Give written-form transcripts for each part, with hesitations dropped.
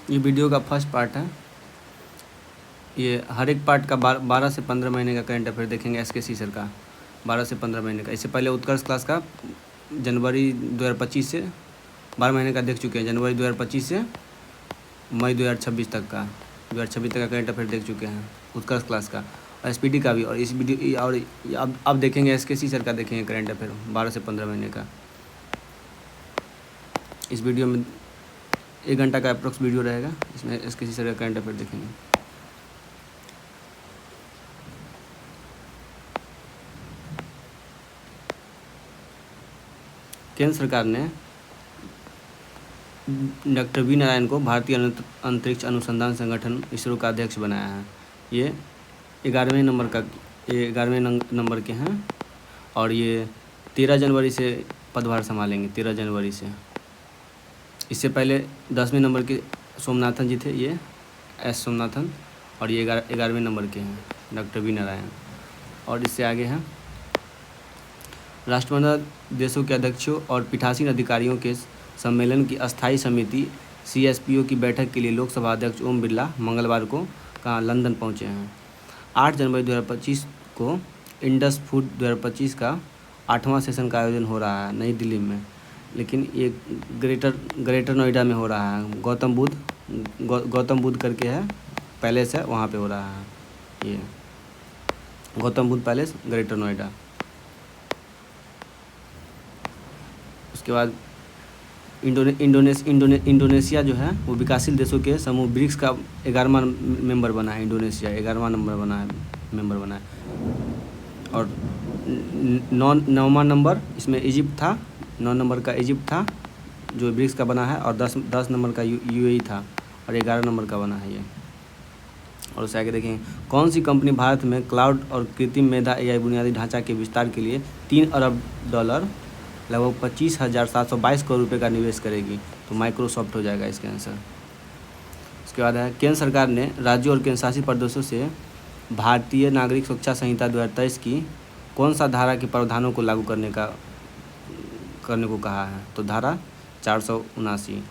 ये वीडियो का first part है। ये हर एक पार्ट का 12 से 15 महीने का करंट अफेयर देखेंगे SKC सर का, 12 से 15 महीने का। इससे पहले उत्कर्ष क्लास का जनवरी 2025 से 12 महीने का देख चुके हैं, जनवरी 2025 से मई 2026 तक का, 2026 तक का करंट अफेयर देख चुके हैं उत्कर्ष क्लास का, और SPD का भी। और इस वीडियो और अब देखेंगे SKC सर का, देखेंगे करंट अफेयर 12 से 15 महीने का। इस वीडियो में 1 घंटा का अप्रोक्स वीडियो रहेगा, इसमें SKC सर का करंट अफेयर देखेंगे। केंद्र सरकार ने डॉक्टर वी नारायण को भारतीय अंतरिक्ष अनुसंधान संगठन ISRO का अध्यक्ष बनाया है। ये 11वें नंबर के हैं और ये 13 जनवरी से पदभार संभालेंगे, 13 जनवरी से। इससे पहले 10वें नंबर के सोमनाथन जी थे, ये S सोमनाथन, और ये 11वें नंबर के हैं डॉक्टर वी नारायण। और इससे आगे हैं राष्ट्रमंडल देशों के अध्यक्षों और पीठासीन अधिकारियों के सम्मेलन की अस्थायी समिति CSPO की बैठक के लिए लोकसभा अध्यक्ष ओम बिरला मंगलवार को कहाँ लंदन पहुँचे हैं। 8 जनवरी 2025 को इंडस फूड 2025 का 8वां सेशन का आयोजन हो रहा है नई दिल्ली में, लेकिन ये ग्रेटर नोएडा में हो रहा है। गौतम बुद्ध करके है पैलेस है, वहाँ पे हो रहा है ये गौतम बुद्ध पैलेस, ग्रेटर नोएडा। उसके बाद इंडोनेशिया जो है वो विकासशील देशों के समूह ब्रिक्स का 11वां मेंबर बना है। इंडोनेशिया 11वां मेंबर बना है। और 9वां नंबर इसमें इजिप्ट था, 9 नंबर का इजिप्ट था जो ब्रिक्स का बना है, और 10 नंबर का UAE था, और 11 नंबर का बना है ये। और उससे आगे देखेंगे कौन सी कंपनी भारत में क्लाउड और कृत्रिम मेधा AI बुनियादी ढांचा के विस्तार के लिए $3 अरब लगभग 25,722 करोड़ रुपये का निवेश करेगी। तो माइक्रोसॉफ्ट हो जाएगा इसका आंसर। उसके बाद है केंद्र सरकार ने राज्यों और केंद्र शासित प्रदेशों से भारतीय नागरिक सुरक्षा संहिता 2023 की कौन सा धारा के प्रावधानों को लागू करने को कहा है। तो धारा 479।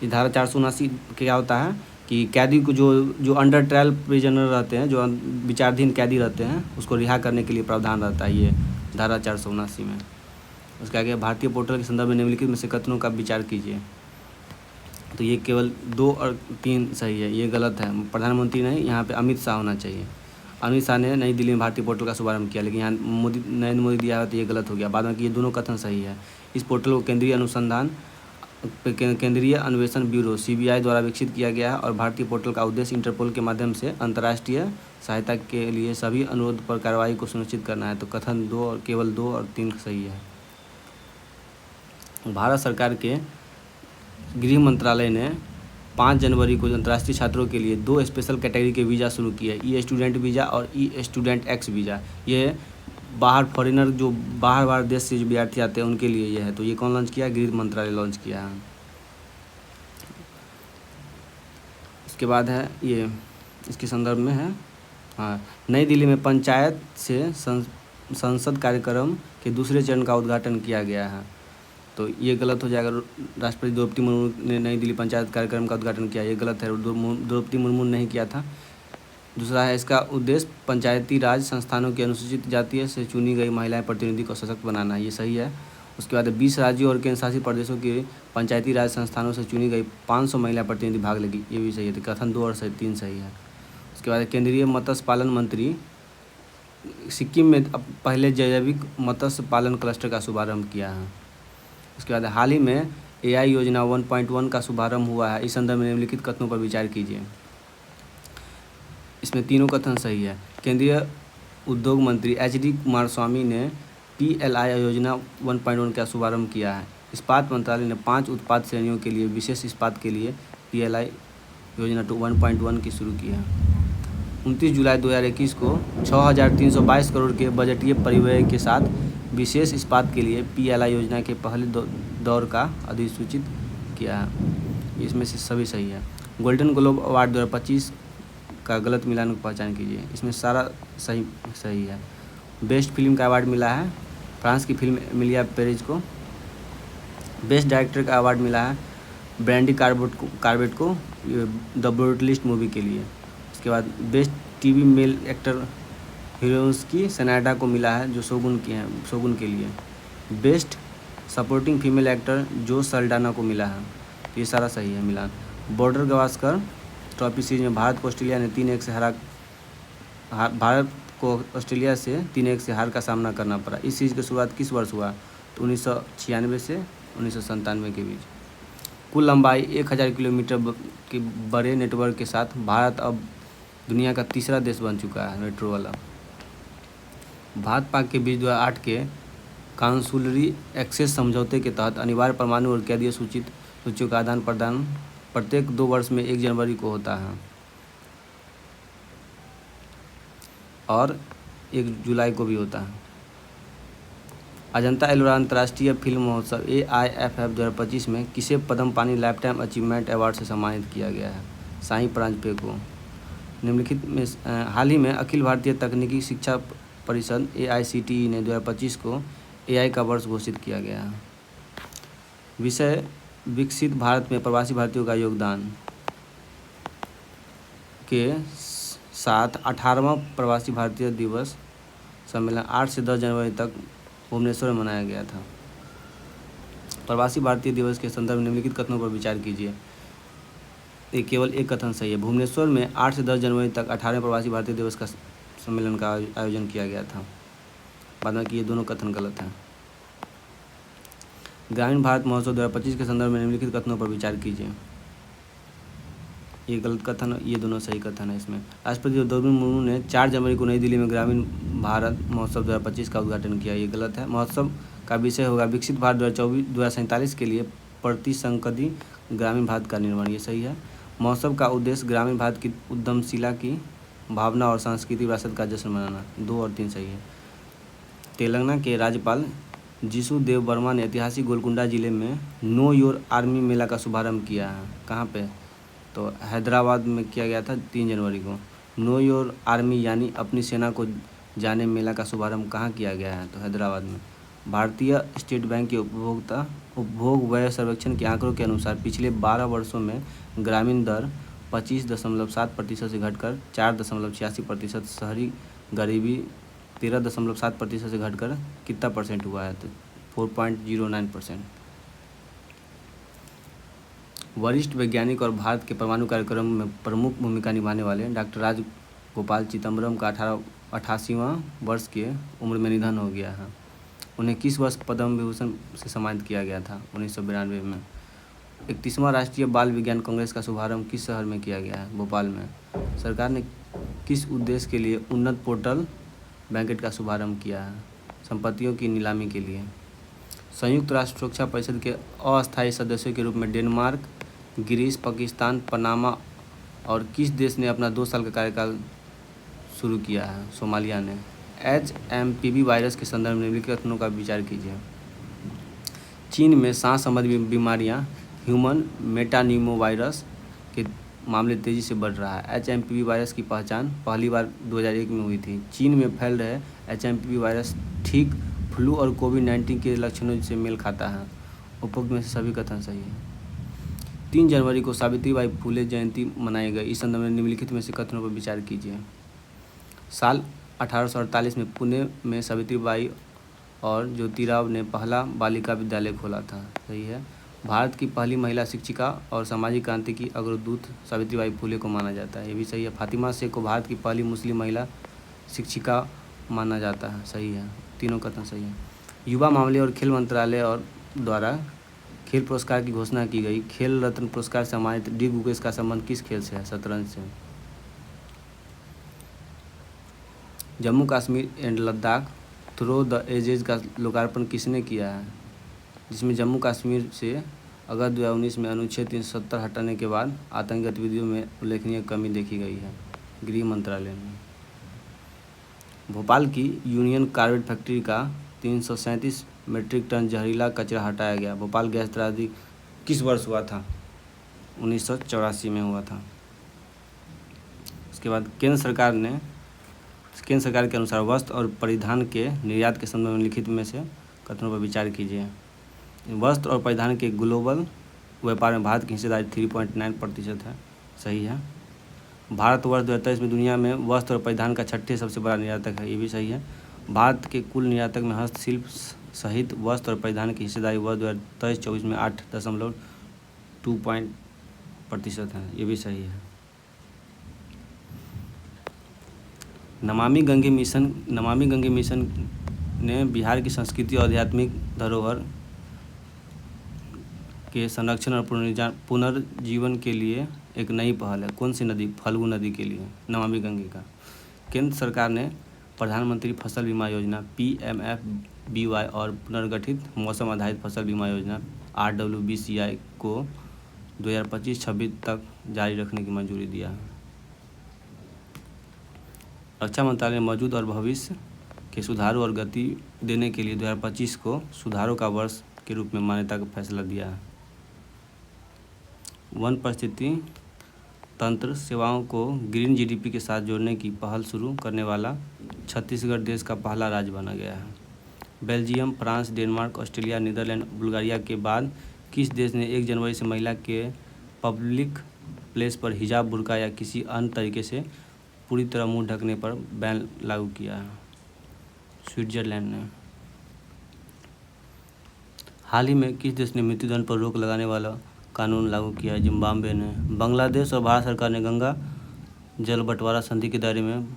इस धारा 479 क्या होता है कि कैदी को जो अंडर ट्रायल प्रिजनर रहते हैं, जो विचाराधीन कैदी रहते हैं, उसको रिहा करने के लिए प्रावधान रहता है ये धारा 479 में। उसके आगे भारतीय पोर्टल के संदर्भ में निम्नलिखित में से कथनों का विचार कीजिए। तो ये केवल 2 और 3 सही है, ये गलत है। प्रधानमंत्री नहीं, यहाँ पे अमित शाह होना चाहिए। अमित शाह ने नई दिल्ली में भारतीय पोर्टल का शुभारंभ किया, लेकिन यहाँ नरेंद्र मोदी दिया है, तो ये गलत हो गया। बाद में कि ये दोनों कथन सही है। इस पोर्टल को केंद्रीय अन्वेषण ब्यूरो CBI द्वारा विकसित किया गया है, और भारतीय पोर्टल का उद्देश्य इंटरपोल के माध्यम से अंतर्राष्ट्रीय सहायता के लिए सभी अनुरोध पर कार्रवाई को सुनिश्चित करना है। तो कथन केवल 2 और 3 सही है। भारत सरकार के गृह मंत्रालय ने 5 जनवरी को अंतर्राष्ट्रीय छात्रों के लिए 2 स्पेशल कैटेगरी के वीज़ा शुरू किए, E-स्टूडेंट वीज़ा और E-स्टूडेंट X वीज़ा। ये बाहर फॉरेनर जो बाहर देश से जो विद्यार्थी आते हैं उनके लिए ये है। तो ये कौन लॉन्च किया? गृह मंत्रालय लॉन्च किया है। उसके बाद है ये इसके संदर्भ में है, हाँ, नई दिल्ली में पंचायत से संसद कार्यक्रम के दूसरे चरण का उद्घाटन किया गया है। तो ये गलत हो जाएगा। राष्ट्रपति द्रौपदी मुर्मू ने नई दिल्ली पंचायत कार्यक्रम का उद्घाटन किया, ये गलत है। द्रौपदी मुर्मू ने नहीं किया था। दूसरा है इसका उद्देश्य पंचायती राज संस्थानों की अनुसूचित जाति से चुनी गई महिलाएं प्रतिनिधि को सशक्त बनाना, ये सही है। उसके बाद 20 राज्यों और केंद्र शासित प्रदेशों के पंचायती राज संस्थानों से चुनी गई 500 महिला प्रतिनिधि भाग लेगी, ये भी सही है। तो कथन 2 और 3 सही है। उसके बाद केंद्रीय मत्स्य पालन मंत्री सिक्किम में पहले जैविक मत्स्य पालन क्लस्टर का शुभारंभ किया है। उसके बाद हाल ही में AI योजना 1.1 का शुभारंभ हुआ है। इस संदर्भ में निम्नलिखित कथनों पर विचार कीजिए। इसमें तीनों कथन सही है। केंद्रीय उद्योग मंत्री HD कुमारस्वामी ने PLI योजना 1.1 का शुभारंभ किया है। इस्पात मंत्रालय ने 5 उत्पाद श्रेणियों के लिए विशेष इस्पात के लिए PLI योजना 1.1 की शुरू की है। 29 जुलाई 2021 को 6,322 करोड़ के बजटीय परिव्यय के साथ विशेष इस्पात के लिए PLI योजना के पहले दौर का अधिसूचित किया है। इसमें से सभी सही है। गोल्डन ग्लोब अवार्ड 2025 का गलत मिलान को पहचान कीजिए। इसमें सारा सही है। बेस्ट फिल्म का अवार्ड मिला है फ्रांस की फिल्म एमिलिया पेरेज को। बेस्ट डायरेक्टर का अवार्ड मिला है ब्रैंडी कार्बेट को द ब्रूटलिस्ट मूवी के लिए। उसके बाद best TV male actor heroines की सनाडा को मिला है जो शोगुन के लिए। बेस्ट सपोर्टिंग फीमेल एक्टर जो सल्डाना को मिला है। तो ये सारा सही है मिलान। बॉर्डर गावस्कर ट्रॉफी सीरीज में भारत को ऑस्ट्रेलिया से 3-1 से हार का सामना करना पड़ा। इस सीरीज की शुरुआत किस वर्ष हुआ? तो 1996 से 1997 के बीच। कुल लंबाई 1000 किलोमीटर के बड़े नेटवर्क के साथ भारत अब दुनिया का तीसरा देश बन चुका है मेट्रो वाला। भारत पाक के बीच 2008 के काउंसुलरी एक्सेस समझौते के तहत अनिवार्य परमाणु और कैदीय सूचियों का आदान प्रदान प्रत्येक 2 वर्ष में 1 जनवरी को होता है और 1 जुलाई को भी होता है। अजंता एलोरा अंतर्राष्ट्रीय फिल्म महोत्सव AIFF 2025 में किसे पद्म पानी लाइफटाइम अचीवमेंट अवार्ड से सम्मानित किया गया है? साई परांजपे को। निम्नलिखित में हाल ही में अखिल भारतीय तकनीकी शिक्षा परिषद AICTE ने 2025 को AI का वर्ष घोषित किया गया है। विषय विकसित भारत में प्रवासी भारतीयों का योगदान के साथ 18वां प्रवासी भारतीय दिवस सम्मेलन 8 से 10 जनवरी तक भुवनेश्वर में मनाया गया था। प्रवासी भारतीय दिवस के संदर्भ में निम्नलिखित कथनों पर विचार कीजिए। ये केवल एक कथन सही है। भुवनेश्वर में 8 से 10 जनवरी तक 18वें प्रवासी भारतीय दिवस का सम्मेलन का आयोजन किया गया था। बाद में कि ये दोनों कथन गलत हैं। ग्रामीण भारत महोत्सव 2025 के संदर्भ में निम्नलिखित कथनों पर विचार कीजिए। ये गलत कथन, ये दोनों सही कथन है इसमें। राष्ट्रपति द्रौपदी मुर्मू ने 4 जनवरी को नई दिल्ली में ग्रामीण भारत महोत्सव 2025 का उद्घाटन किया। ये गलत है। महोत्सव का विषय होगा विकसित भारत 2047 के लिए प्रतिसंकदी ग्रामीण भारत का निर्माण। ये सही है। महोत्सव का उद्देश्य ग्रामीण भारत की उद्यमशीलता की भावना और सांस्कृतिक विरासत का जश्न मनाना। 2 और 3 सही है। तेलंगाना के राज्यपाल जिशु देव वर्मा ने ऐतिहासिक गोलकुंडा जिले में नो योर आर्मी मेला का शुभारंभ किया है। कहाँ पे? तो हैदराबाद में किया गया था 3 जनवरी को। नो योर आर्मी यानी अपनी सेना को जाने मेला का शुभारंभ कहाँ किया गया है? तो हैदराबाद में। भारतीय स्टेट बैंक के उपभोग व्यय सर्वेक्षण के आंकड़ों के अनुसार पिछले 12 वर्षों में ग्रामीण दर 25.7% से घटकर 4.86%, शहरी गरीबी 13.7% से घटकर कितना परसेंट हुआ है? तो 4.09%। वरिष्ठ वैज्ञानिक और भारत के परमाणु कार्यक्रम में प्रमुख भूमिका निभाने वाले डॉक्टर राजगोपाल चिदम्बरम का 88वां वर्ष की उम्र में निधन हो गया है। उन्हें किस वर्ष पद्म विभूषण से सम्मानित किया गया था? 1992 में। 31वां राष्ट्रीय बाल विज्ञान कांग्रेस का शुभारंभ किस शहर में किया गया है? भोपाल में। सरकार ने किस उद्देश्य के लिए उन्नत पोर्टल बैंकेट का शुभारंभ किया है? संपत्तियों की नीलामी के लिए। संयुक्त राष्ट्र सुरक्षा परिषद के अस्थायी सदस्यों के रूप में डेनमार्क, ग्रीस, पाकिस्तान, पनामा और किस देश ने अपना 2 साल का कार्यकाल शुरू किया है? सोमालिया ने। HMPV वायरस के संदर्भ में निम्नलिखित कथनों का विचार कीजिए। चीन में सांस संबंधी बीमारियां ह्यूमन मेटान्यूमोवायरस के मामले तेजी से बढ़ रहा है। HMPV वायरस की पहचान पहली बार 2001 में हुई थी। चीन में फैल रहे HMPV वायरस ठीक फ्लू और कोविड-19 के लक्षणों से मेल खाता है। उपरोक्त में से सभी कथन सही है। 3 जनवरी को सावित्रीबाई फुले जयंती मनाई गई। इस संदर्भ में निम्नलिखित में से कथनों पर विचार कीजिए। साल 1848 में पुणे में सावित्रीबाई और ज्योतिराव ने पहला बालिका विद्यालय खोला था। सही है। भारत की पहली महिला शिक्षिका और सामाजिक क्रांति की अग्रदूत सावित्रीबाई फुले को माना जाता है। ये भी सही है। फातिमा शेख को भारत की पहली मुस्लिम महिला शिक्षिका माना जाता है। सही है। तीनों कथन सही है। युवा मामले और खेल मंत्रालय और द्वारा खेल पुरस्कार की घोषणा की गई। खेल रत्न पुरस्कार से सम्मानित डी गुकेश का संबंध किस खेल से है? शतरंज से। Jammu Kashmir and Ladakh through the ages का लोकार्पण किसने किया है? जिसमें जम्मू कश्मीर से अगस्त 2019 में अनुच्छेद 370 हटाने के बाद आतंकी गतिविधियों में उल्लेखनीय कमी देखी गई है। गृह मंत्रालय में। भोपाल की यूनियन कार्बाइड फैक्ट्री का 337 मीट्रिक टन जहरीला कचरा हटाया गया। भोपाल गैस त्रासदी किस वर्ष हुआ था? 1984 में हुआ था। उसके बाद केंद्र सरकार के अनुसार वस्त्र और परिधान के निर्यात के संबंध में लिखित में से कथनों पर विचार कीजिए। वस्त्र और परिधान के ग्लोबल व्यापार में भारत की हिस्सेदारी 3.9% है। सही है। भारत वर्ष 2023 में दुनिया में वस्त्र और परिधान का छठे सबसे बड़ा निर्यातक है। ये भी सही है। भारत के कुल निर्यातक में हस्तशिल्प सहित वस्त्र और परिधान की हिस्सेदारी वर्ष 2023-24 में 8.2% है। ये भी सही है। नमामि गंगे मिशन ने बिहार की संस्कृति और आध्यात्मिक धरोहर के संरक्षण और पुनर्जीवन के लिए एक नई पहल है। कौन सी नदी? फल्गु नदी के लिए नमामि गंगे का। केंद्र सरकार ने प्रधानमंत्री फसल बीमा योजना PMFBY और पुनर्गठित मौसम आधारित फसल बीमा योजना RWBCI को 2025-26 तक जारी रखने की मंजूरी दिया है। रक्षा मंत्रालय ने मौजूद और भविष्य के सुधारों और गति देने के लिए 2025 को सुधारों का वर्ष के रूप में मान्यता का फैसला दिया है। वन परिस्थिति तंत्र सेवाओं को ग्रीन GDP के साथ जोड़ने की पहल शुरू करने वाला छत्तीसगढ़ देश का पहला राज्य बना गया है। Belgium, France, Denmark, Australia, Netherlands, Bulgaria के बाद किस देश ने 1 जनवरी से महिला के पब्लिक प्लेस पर हिजाब, बुर्का या किसी अन्य तरीके से पूरी तरह मुंह ढकने पर बैन लागू किया है? स्विट्जरलैंड ने। हाल ही में किस देश ने मृत्युदंड पर रोक लगाने वाला कानून लागू किया है? जिम्बाब्वे ने। बांग्लादेश और भारत सरकार ने गंगा जल बंटवारा संधि के दायरे में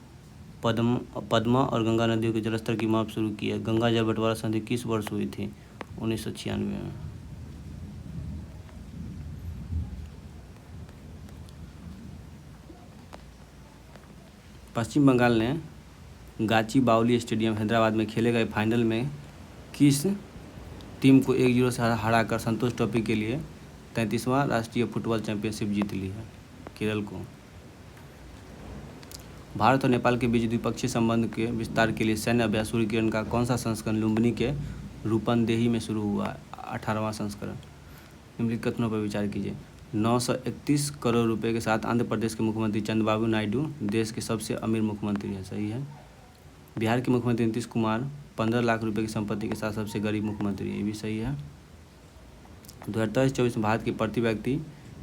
पद्मा और गंगा नदियों के जलस्तर की माप शुरू की है। गंगा जल बंटवारा संधि किस वर्ष हुई थी? 1996 में। पश्चिम बंगाल ने गाचीबाउली स्टेडियम हैदराबाद में खेले गए फाइनल में किस टीम को 1-0 से हराकर संतोष ट्रॉफी के लिए 33वां राष्ट्रीय फुटबॉल चैंपियनशिप जीत ली है? केरल को। भारत और नेपाल के बीच द्विपक्षीय संबंध के विस्तार के लिए सैन्य अभ्यास सूर्यकिरण का कौन सा संस्करण लुम्बिनी के रूपंदेही में शुरू हुआ? 18वां संस्करण। निम्नलिखित कथनों पर विचार कीजिए। 931 करोड़ रुपए के साथ आंध्र प्रदेश के मुख्यमंत्री चंद्रबाबू नायडू देश के सबसे अमीर मुख्यमंत्री हैं। सही है। बिहार के मुख्यमंत्री नीतीश कुमार 15 लाख रुपए की संपत्ति के साथ सबसे गरीब मुख्यमंत्री है। ये भी सही है। 2023-24 में भारत की प्रति व्यक्ति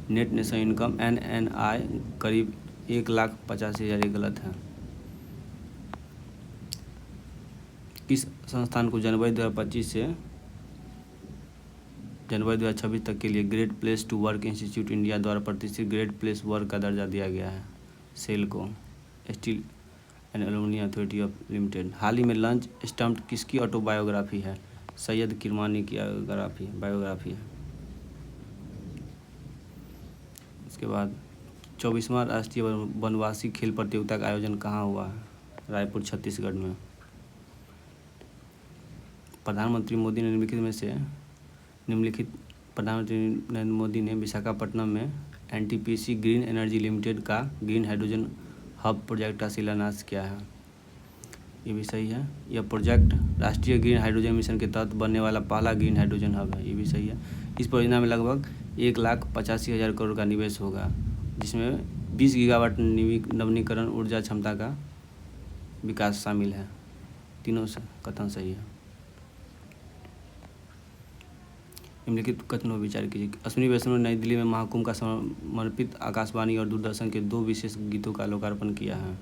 नेट नेशनल इनकम NNI करीब 1,85,000। ये गलत है। किस संस्थान को जनवरी 2025 से जनवरी 2026 तक के लिए great place to work institute India द्वारा प्रतिष्ठित ग्रेट प्लेस वर्क का दर्जा दिया गया है? सेल को। Steel and aluminium authority of limited. हाल ही में लंच स्टम्प्ड किसकी ऑटोबायोग्राफी है? सैयद किरमानी की बायोग्राफी है। इसके बाद 24वां राष्ट्रीय वनवासी खेल प्रतियोगिता का आयोजन कहाँ हुआ है? रायपुर, छत्तीसगढ़ में। प्रधानमंत्री नरेंद्र मोदी ने विशाखापट्टनम में NTPC ग्रीन एनर्जी लिमिटेड का ग्रीन हाइड्रोजन हब प्रोजेक्ट का शिलान्यास किया है। ये भी सही है। यह प्रोजेक्ट राष्ट्रीय ग्रीन हाइड्रोजन मिशन के तहत बनने वाला पहला ग्रीन हाइड्रोजन हब है। ये भी सही है। इस परियोजना में लगभग 1,85,000 करोड़ का निवेश होगा, जिसमें 20 गीगावाट नवीनीकरण ऊर्जा क्षमता का विकास शामिल है। तीनों से कथन सही है। निम्नलिखित कथनों पर विचार कीजिए। अश्विनी वैष्णव ने नई दिल्ली में महाकुंभ का समर्पित आकाशवाणी और दूरदर्शन के 2 विशेष गीतों का लोकार्पण किया है।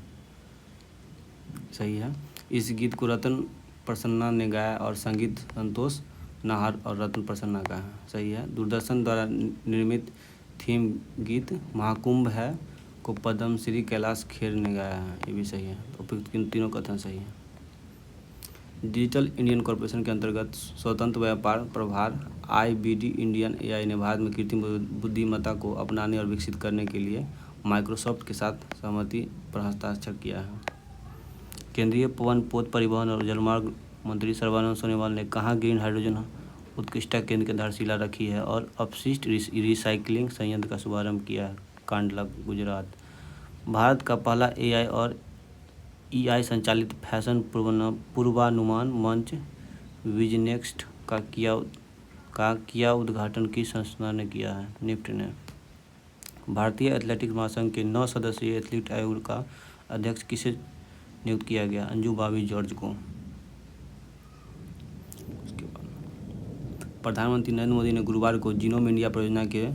सही है। इस गीत को रतन प्रसन्ना ने गाया और संगीत संतोष नाहर और रतन प्रसन्ना का है। सही है। दूरदर्शन द्वारा निर्मित थीम गीत महाकुंभ है को पद्मश्री कैलाश खेर ने गाया है। ये भी सही है। उपयुक्त तीनों कथन सही है। डिजिटल इंडियन कॉरपोरेशन के अंतर्गत स्वतंत्र व्यापार प्रभार IBD इंडियन AI ने भारत में कृत्रिम बुद्धिमत्ता को अपनाने और विकसित करने के लिए माइक्रोसॉफ्ट के साथ सहमति पर हस्ताक्षर किया है। केंद्रीय पवन, पोत, परिवहन और जलमार्ग मंत्री सर्बानंद सोनोवाल ने कहाँ ग्रीन हाइड्रोजन उत्कृष्टता केंद्र की आधारशिला रखी है और अपशिष्ट रिसाइकलिंग संयंत्र का शुभारंभ किया है? कांडला, गुजरात। भारत का पहला AI और EI संचालित फैशन पूर्वानुमान मंच विजनेक्स्ट का किया उद्घाटन किस संस्था ने किया है? निफ्ट ने। भारतीय एथलेटिक्स महासंघ के 9 सदस्यीय एथलीट आयोग का अध्यक्ष किसे नियुक्त किया गया? अंजू बॉबी जॉर्ज को। प्रधानमंत्री नरेंद्र मोदी ने गुरुवार को जीनोम इंडिया परियोजना के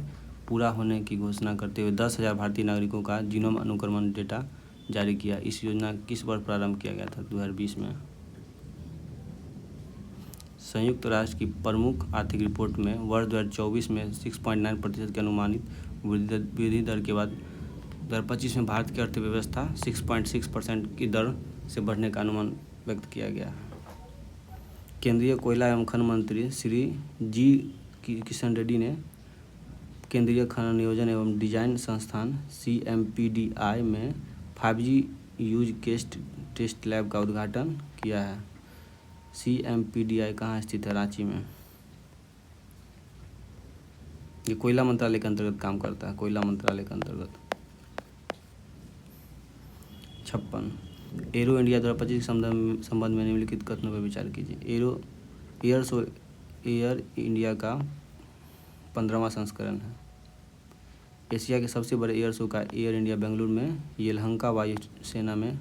पूरा होने की घोषणा करते हुए 10,000 भारतीय नागरिकों का जीनोम अनुक्रमण डेटा जारी किया। इस योजना किस वर्ष प्रारंभ किया गया था? 2020 में। संयुक्त राष्ट्र की प्रमुख आर्थिक रिपोर्ट में वर्ष 2024 में 6.9% के अनुमानित वृद्धि दर के बाद 2025 में भारत की अर्थव्यवस्था 6.6% की दर से बढ़ने का अनुमान व्यक्त किया गया है। केंद्रीय कोयला एवं खनन मंत्री श्री जी किशन रेड्डी ने केंद्रीय खनन नियोजन एवं डिजाइन संस्थान CMPDI में 5G use case test lab का उद्घाटन किया है। CMPDI कहाँ स्थित है? रांची में। ये कोयला मंत्रालय के अंतर्गत काम करता है, कोयला मंत्रालय के अंतर्गत। 56 एरो इंडिया 2025 के संबंध में निम्नलिखित कथनों पर विचार कीजिए। एयर इंडिया का 15वां संस्करण है। एशिया के सबसे बड़े एयर शो का एयर इंडिया बेंगलुरु में येलहंका वायु सेना में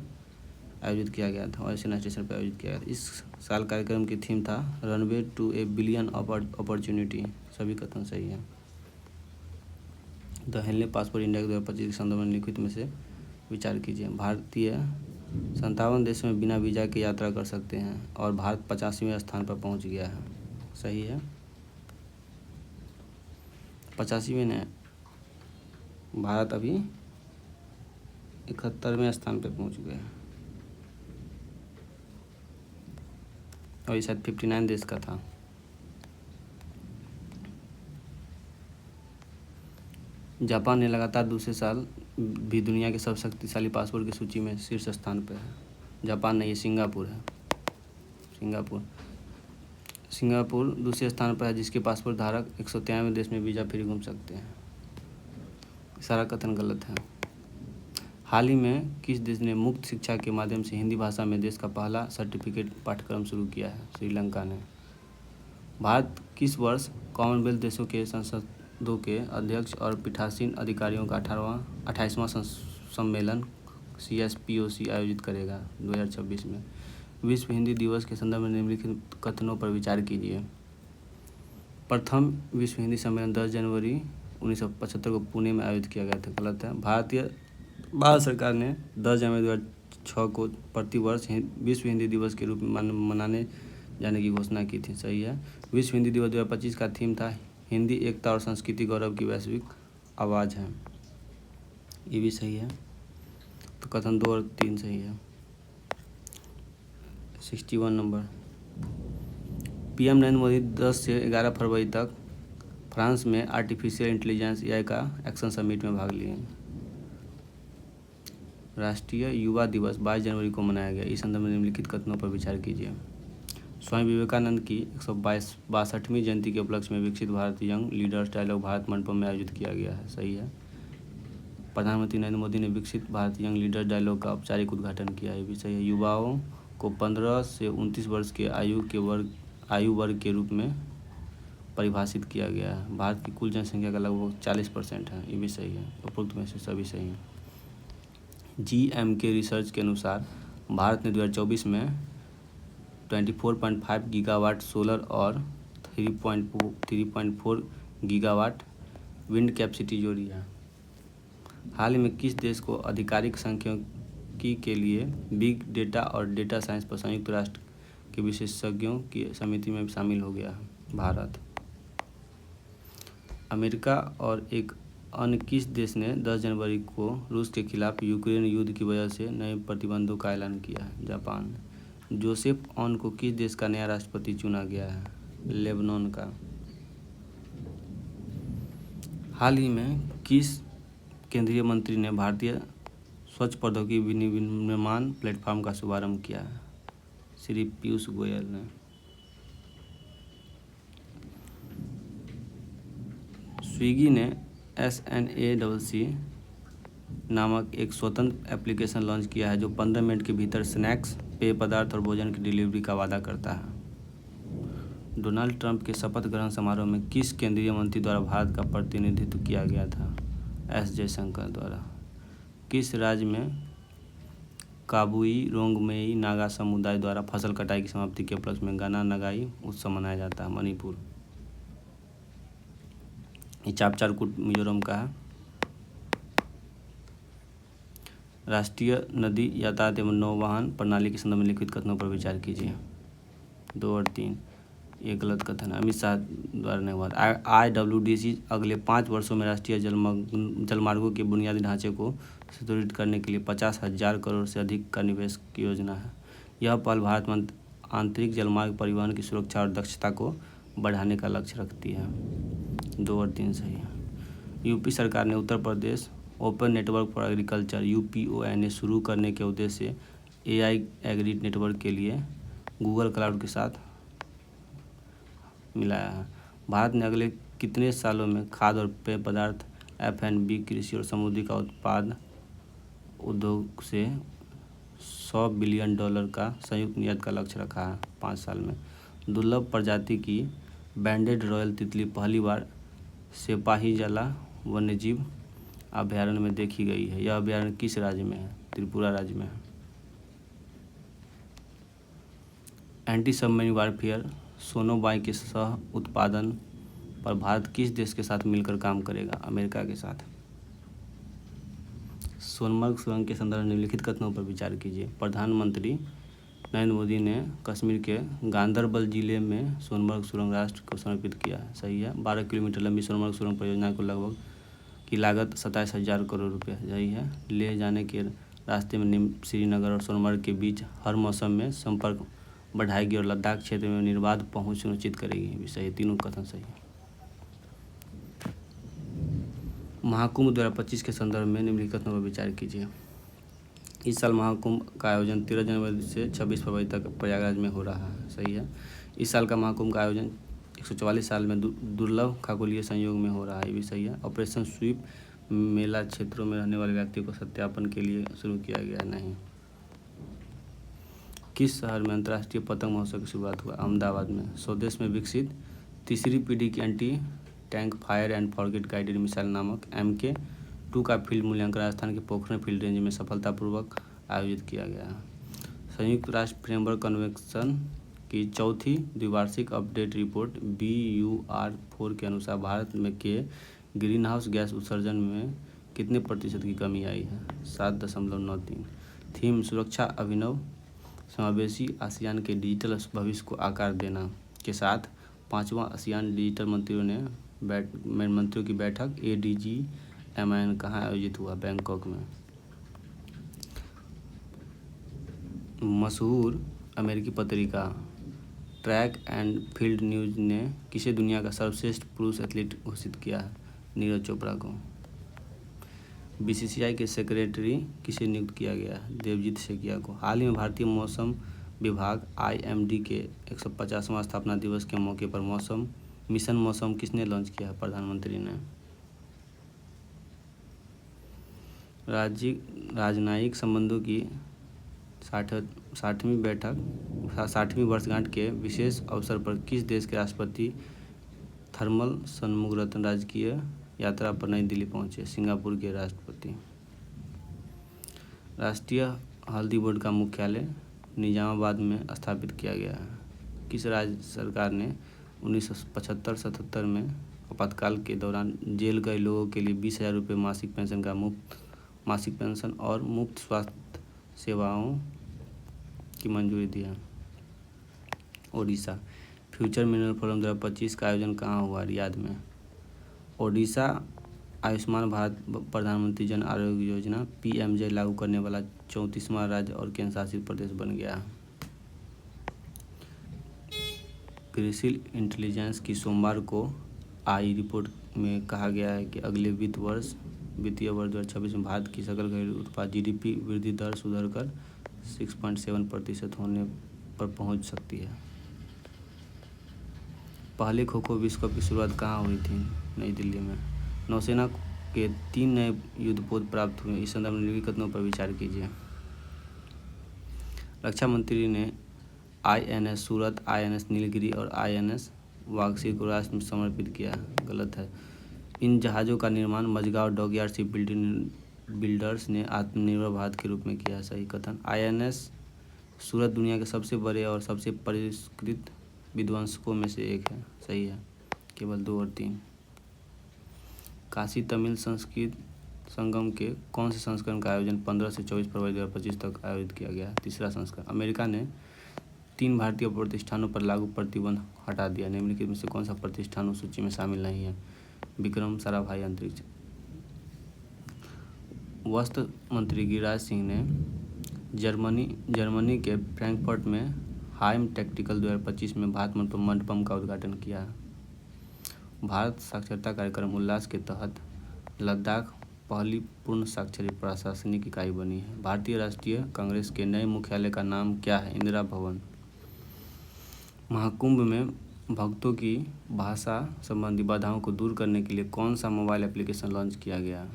आयोजित किया गया था, वायु सेना स्टेशन पर आयोजित किया गया था। इस साल कार्यक्रम की थीम था runway to a billion opportunity. सभी कथन सही है। द हेनले पासपोर्ट इंडिया के 2025 के संदर्भ में निम्नलिखित में से विचार कीजिए। भारतीय 57 देशों में बिना वीज़ा के यात्रा कर सकते हैं और भारत 85वें स्थान पर पहुंच गया है। सही है। 85वें ने, भारत अभी 71वें स्थान पर पहुंच गया है और ये शायद 59 देश का था। जापान ने लगातार दूसरे साल भी दुनिया के सबसे शक्तिशाली पासपोर्ट की सूची में शीर्ष स्थान पर है। जापान नहीं, ये सिंगापुर है। सिंगापुर दूसरे स्थान पर है, जिसके पासपोर्ट धारक 193 देश में वीज़ा फ्री घूम सकते हैं। सारा कथन गलत है। हाल ही में किस देश ने मुक्त शिक्षा के माध्यम से हिंदी भाषा में देश का पहला सर्टिफिकेट पाठ्यक्रम शुरू किया है? श्रीलंका ने। भारत किस वर्ष कॉमनवेल्थ देशों के संसदों के अध्यक्ष और पीठासीन अधिकारियों का 28वां सम्मेलन CSPOC आयोजित करेगा? 2026 में। विश्व हिंदी दिवस के संदर्भ में निम्नलिखित कथनों पर विचार कीजिए। प्रथम विश्व हिंदी सम्मेलन 10 जनवरी 1975 को पुणे में आयोजित किया गया था। गलत है। भारत सरकार ने 10 जनवरी 2006 को प्रतिवर्ष विश्व हिंदी दिवस के रूप में मनाने जाने की घोषणा की थी। सही है। विश्व हिंदी दिवस 2025 का थीम था हिंदी एकता और संस्कृति गौरव की वैश्विक आवाज़ है। ये भी सही है। तो कथन 2 और 3 सही है। 61 नंबर। PM नरेंद्र मोदी 10 से 11 फरवरी तक फ्रांस में आर्टिफिशियल इंटेलिजेंस AI का एक्शन समिट में भाग लिए। राष्ट्रीय युवा दिवस 22 जनवरी को मनाया गया। इस संदर्भ में निम्नलिखित कथनों पर विचार कीजिए। स्वामी विवेकानंद की 162वीं जयंती के उपलक्ष्य में विकसित Bharat young leaders dialogue Bharat Mandapam में आयोजित किया गया है। सही है। प्रधानमंत्री नरेंद्र मोदी ने विकसित भारत यंग लीडर्स डायलॉग का औपचारिक उद्घाटन किया। ये भी सही है। युवाओं को 15 से 29 वर्ष के आयु वर्ग के रूप में परिभाषित किया गया है। भारत की कुल जनसंख्या का लगभग 40% है। ये भी सही है। उपरोक्त में से सभी सही हैं। GMK रिसर्च के अनुसार भारत ने 2024 में 24.5 गीगावाट सोलर और 3.4 गीगावाट विंड कैपेसिटी जोड़ी है। हाल ही में किस देश को आधिकारिक सांख्यिकी के लिए बिग डेटा और डेटा साइंस पर संयुक्त राष्ट्र के विशेषज्ञों की समिति में शामिल हो गया है? भारत। अमेरिका और एक अन्य किस देश ने 10 जनवरी को रूस के खिलाफ यूक्रेन युद्ध की वजह से नए प्रतिबंधों का ऐलान किया है? जापान। जोसेफ ऑन को किस देश का नया राष्ट्रपति चुना गया है? लेबनान का। हाल ही में किस केंद्रीय मंत्री ने भारतीय स्वच्छ प्रौद्योगिकी विनिर्माण प्लेटफॉर्म का शुभारंभ किया है? श्री पीयूष गोयल ने। स्विगी ने SNACC नामक एक स्वतंत्र एप्लीकेशन लॉन्च किया है जो 15 मिनट के भीतर स्नैक्स, पेय पदार्थ और भोजन की डिलीवरी का वादा करता है। डोनाल्ड ट्रंप के शपथ ग्रहण समारोह में किस केंद्रीय मंत्री द्वारा भारत का प्रतिनिधित्व किया गया था? S जयशंकर द्वारा। किस राज्य में काबुई रोंगमेई नागा समुदाय द्वारा फसल कटाई की समाप्ति के उपलक्ष्य में गाना नगाई उत्सव मनाया जाता है? मणिपुर। ये चापचारकूट मिजोरम का है। राष्ट्रीय नदी यातायात एवं नौवहन प्रणाली के संदर्भ में लिखित कथनों पर विचार कीजिए। 2 और 3 ये गलत कथन है। अमित शाह द्वारा निर्माण IWDC अगले 5 वर्षों में राष्ट्रीय जलमार्गों के बुनियादी ढांचे को सुदृढ़ करने के लिए 50,000 करोड़ से अधिक का निवेश की योजना है। यह पहल भारत में आंतरिक जलमार्ग परिवहन की सुरक्षा और दक्षता को बढ़ाने का लक्ष्य रखती है। 2 और 3 सही है। यूपी सरकार ने Uttar Pradesh open network for agriculture UPONA शुरू करने के उद्देश्य से AI एग्री नेटवर्क के लिए गूगल क्लाउड के साथ मिलाया है। भारत ने अगले कितने सालों में खाद्य और पेय पदार्थ F&B कृषि और समुद्री का उत्पाद उद्योग से $100 बिलियन का संयुक्त निर्यात का लक्ष्य रखा है 5 साल में। दुर्लभ प्रजाति की बैंडेड रॉयल तितली पहली बार सिपाहीजला वन्यजीव अभयारण्य में देखी गई है। यह अभयारण्य किस राज्य में है? त्रिपुरा राज्य में है। एंटी सबमरीन वारफेयर सोनोबाई के सह उत्पादन पर भारत किस देश के साथ मिलकर काम करेगा? अमेरिका के साथ। सोनमर्ग सुरंग के संदर्भ में निम्नलिखित कथनों पर विचार कीजिए। प्रधानमंत्री नरेंद्र मोदी ने कश्मीर के गांदरबल जिले में सोनमर्ग सुरंग राष्ट्र को समर्पित किया है। सही है। 12 किलोमीटर लंबी सोनमर्ग सुरंग परियोजना को लगभग की लागत 27,000 करोड़ रुपये सही है। ले जाने के रास्ते में श्रीनगर और सोनमर्ग के बीच हर मौसम में संपर्क बढ़ाएगी और लद्दाख क्षेत्र में निर्बाध पहुंच सुनिश्चित करेगी। भी सही। तीनों कथन सही है। महाकुंभ 2025 के संदर्भ में निम्नलिखित कथनों पर विचार कीजिए। इस साल महाकुंभ का आयोजन 13 जनवरी से 26 फरवरी तक प्रयागराज में हो रहा है। सही है। इस साल का महाकुंभ का आयोजन 144 साल में दुर्लभ खगोलीय संयोग में हो रहा है। ये भी सही है। ऑपरेशन स्वीप मेला क्षेत्रों में रहने वाले व्यक्तियों को सत्यापन के लिए शुरू किया गया नहीं। किस शहर में अंतर्राष्ट्रीय पतंग महोत्सव की शुरुआत हुआ? अहमदाबाद में। स्वदेश में विकसित तीसरी पीढ़ी की anti tank fire and forget guided missile नामक MK2 का फील्ड मूल्यांकन राजस्थान के पोखरण फील्ड रेंज में सफलतापूर्वक आयोजित किया गया है। संयुक्त राष्ट्र फ्रेमवर्क कन्वेंशन की चौथी द्विवार्षिक अपडेट रिपोर्ट BUR4 के अनुसार भारत में के ग्रीन हाउस गैस उत्सर्जन में कितने % की कमी आई है? 7.93। थीम सुरक्षा अभिनव समावेशी आसियान के डिजिटल भविष्य को आकार देना के साथ 5वां आसियान डिजिटल मंत्रियों की बैठक ADG-MIN कहाँ आयोजित हुआ? बैंकॉक में। मशहूर अमेरिकी पत्रिका ट्रैक एंड फील्ड न्यूज ने किसे दुनिया का सर्वश्रेष्ठ पुरुष एथलीट घोषित किया है? नीरज चोपड़ा को। BCCI के सेक्रेटरी किसे नियुक्त किया गया है? देवजीत सेकिया को। हाल ही में भारतीय मौसम विभाग IMD के 150वां स्थापना दिवस के मौके पर मिशन मौसम किसने लॉन्च किया है? प्रधानमंत्री ने। राजनयिक संबंधों की 60वीं वर्षगांठ के विशेष अवसर पर किस देश के राष्ट्रपति थर्मल षणमुगरत्न राजकीय यात्रा पर नई दिल्ली पहुंचे? सिंगापुर के राष्ट्रपति। राष्ट्रीय हल्दी बोर्ड का मुख्यालय निजामाबाद में स्थापित किया गया है। किस राज्य सरकार ने 1975-77 में आपातकाल के दौरान जेल गए लोगों के लिए 20,000 रुपये मासिक पेंशन और मुफ्त स्वास्थ्य सेवाओं की मंजूरी दी है? ओडिशा। फ्यूचर मिनरल फोरम 2025 का आयोजन कहाँ हुआ? रियाद में। ओडिशा आयुष्मान भारत प्रधानमंत्री जन आरोग्य योजना PMJ लागू करने वाला 34वां राज्य और केंद्र शासित प्रदेश बन गया। कृषि इंटेलिजेंस की सोमवार को आई रिपोर्ट में कहा गया है कि अगले वित्तीय वर्ष 2026 में भारत की सकल घरेलू उत्पाद GDP वृद्धि दर सुधरकर 6.7% होने पर पहुंच सकती है। पहले खो-खो विश्व कप की शुरुआत कहाँ हुई थी? नई दिल्ली में। नौसेना के 3 नए युद्धपोत प्राप्त हुए। इस संदर्भ में निम्नलिखित कथनों पर विचार कीजिए। रक्षा मंत्री ने INS सूरत, INS नीलगिरी और INS वागसीर को राष्ट्र में समर्पित किया। गलत है। इन जहाज़ों का निर्माण मझगांव डॉकयार्ड शिप बिल्डर्स ने आत्मनिर्भर भारत के रूप में किया। सही कथन। INS सूरत दुनिया के सबसे बड़े और सबसे परिष्कृत विध्वंसकों में से एक है। सही है। केवल 2 और 3। काशी तमिल संस्कृत संगम के कौन से संस्करण का आयोजन 15 से 24 फरवरी 2025 तक आयोजित किया गया? तीसरा संस्करण। अमेरिका ने 3 भारतीय प्रतिष्ठानों पर लागू प्रतिबंध हटा दिया। निम्नलिखित में से कौन सा प्रतिष्ठान उस सूची में शामिल नहीं है? विक्रम साराभाई अंतरिक्ष। वस्त्र मंत्री गिरिराज सिंह ने जर्मनी के फ्रैंकफर्ट में हाइम टेक्टिकल 2025 में भारत मंडपम का उद्घाटन किया। भारत साक्षरता कार्यक्रम उल्लास के तहत लद्दाख पहली पूर्ण साक्षरी प्रशासनिक इकाई बनी है। भारतीय राष्ट्रीय कांग्रेस के नए मुख्यालय का नाम क्या है? इंदिरा भवन। महाकुंभ में भक्तों की भाषा संबंधी बाधाओं को दूर करने के लिए कौन सा मोबाइल एप्लीकेशन लॉन्च किया गया?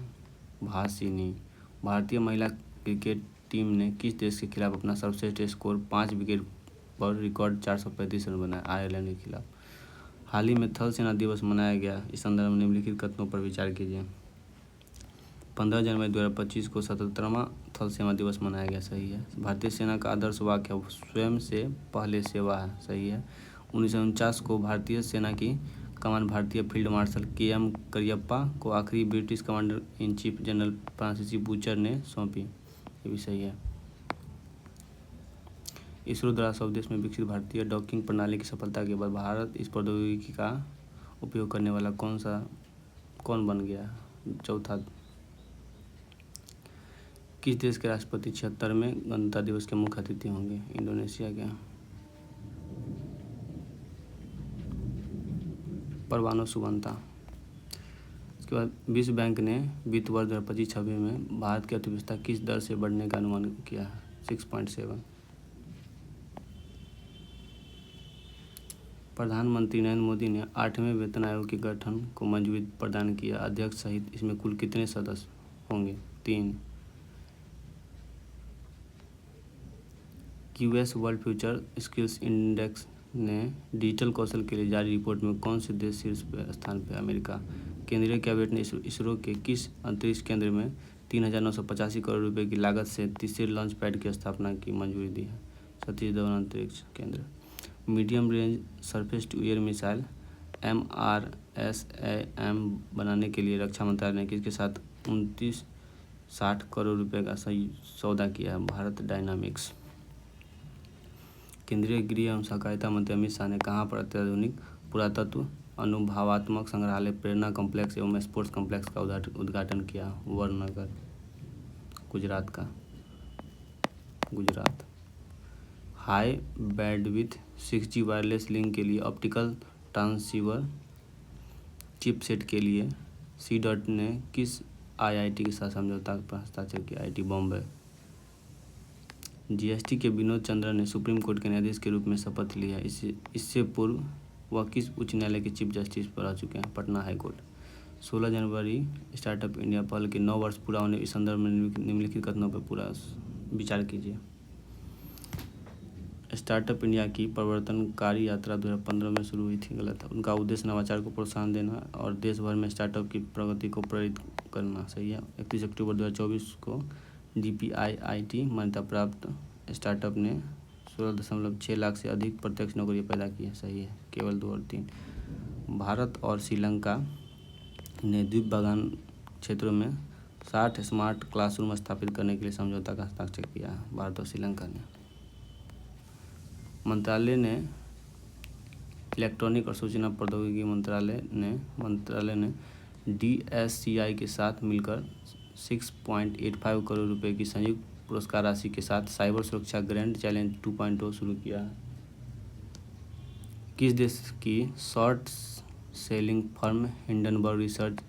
भाषिनी। भारतीय महिला क्रिकेट टीम ने किस देश के खिलाफ अपना सर्वश्रेष्ठ स्कोर 5 विकेट पर रिकॉर्ड 435 रन बनाया? आयरलैंड के खिलाफ। हाल ही में थल सेना दिवस मनाया गया। इस संदर्भ में निम्नलिखित कथनों पर विचार कीजिए। 15 जनवरी 2025 को 77वां थल सेना दिवस मनाया गया। सही है। भारतीय सेना का आदर्श वाक्य स्वयं से पहले सेवा है। सही है। 1949 को भारतीय सेना की कमान भारतीय फील्ड मार्शल KM करियप्पा को आखिरी British commander in chief general Francis butcher ने सौंपी। ये भी सही है। इसरो द्वारा स्वदेश में विकसित भारतीय डॉकिंग प्रणाली की सफलता के बाद भारत इस प्रौद्योगिकी का उपयोग करने वाला कौन बन गया? चौथा। किस देश के राष्ट्रपति 76वें गणतंत्र दिवस के मुख्य अतिथि होंगे? इंडोनेशिया के। परवानो सुबंता। इसके बाद विश्व बैंक ने वित्त वर्ष 2025-26 में भारत की अर्थव्यवस्था किस दर से बढ़ने का अनुमान किया है? 6.7। प्रधानमंत्री नरेंद्र मोदी ने 8वें वेतन आयोग के गठन को मंजूरी प्रदान किया। अध्यक्ष सहित इसमें कुल कितने सदस्य होंगे? 3। QS world future skills index ने डिजिटल कौशल के लिए जारी रिपोर्ट में कौन से देश शीर्ष स्थान पर? अमेरिका। केंद्रीय कैबिनेट ने इसरो के किस अंतरिक्ष केंद्र में 3,985 करोड़ रुपए की लागत से तीसरे लॉन्च पैड की स्थापना की मंजूरी दी है? सतीश धवन अंतरिक्ष केंद्र। Medium range surface to air missile MRSAM बनाने के लिए रक्षा मंत्रालय ने किसके साथ 2960 करोड़ रुपए का सौदा किया है? भारत डायनामिक्स। केंद्रीय गृह एवं सहकारिता मंत्री अमित शाह ने कहाँ पर अत्याधुनिक पुरातत्व अनुभवात्मक संग्रहालय प्रेरणा कॉम्प्लेक्स एवं स्पोर्ट्स कॉम्प्लेक्स का उद्घाटन किया? वरनगर, गुजरात का। Gujarat. High bandwidth 6G wireless link के लिए ऑप्टिकल ट्रांसीवर चिपसेट के लिए C.DOT ने किस IIT के साथ समझौता पर हस्ताक्षर किया? IIT बॉम्बे। GST के विनोद चंद्रन ने सुप्रीम कोर्ट के न्यायाधीश के रूप में शपथ लिया। इससे पूर्व वह किस उच्च न्यायालय के चीफ जस्टिस पर रह चुके हैं? Patna high court. 16 जनवरी स्टार्टअप इंडिया पहल के 9 वर्ष पूरा होने इस संदर्भ में निम्नलिखित कथनों पर पूरा विचार कीजिए। स्टार्टअप इंडिया की परिवर्तनकारी यात्रा 2015 में शुरू हुई थी। गलत है। उनका उद्देश्य नवाचार को प्रोत्साहन देना और देश भर में स्टार्टअप की प्रगति को प्रेरित करना। सही है। 31 अक्टूबर 2024 को DPIIT मान्यता प्राप्त स्टार्टअप ने 16.6 लाख से अधिक प्रत्यक्ष नौकरियां पैदा की है। सही है। केवल 2 और 3। भारत और श्रीलंका ने द्वीप बागान क्षेत्रों में 60 स्मार्ट क्लासरूम स्थापित करने के लिए समझौता का हस्ताक्षर किया है। भारत और श्रीलंका ने। मंत्रालय ने इलेक्ट्रॉनिक और सूचना प्रौद्योगिकी मंत्रालय ने DSCI के साथ मिलकर 6.85 करोड़ रुपए की संयुक्त पुरस्कार राशि के साथ साइबर सुरक्षा ग्रैंड चैलेंज 2.0 शुरू किया है। किस देश की short selling firm Hindenburg research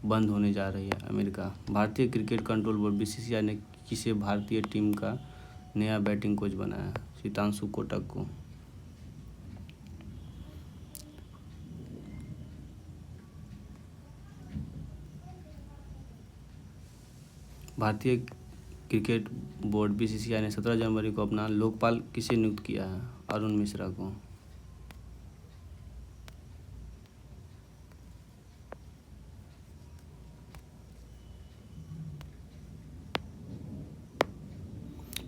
बंद होने जा रही है? अमेरिका। भारतीय क्रिकेट कंट्रोल बोर्ड BCCI ने किसे भारतीय टीम का नया बैटिंग कोच बनाया? शीतांशु कोटक को। भारतीय क्रिकेट बोर्ड BCCI ने 17 जनवरी को अपना लोकपाल किसे नियुक्त किया है? अरुण मिश्रा को।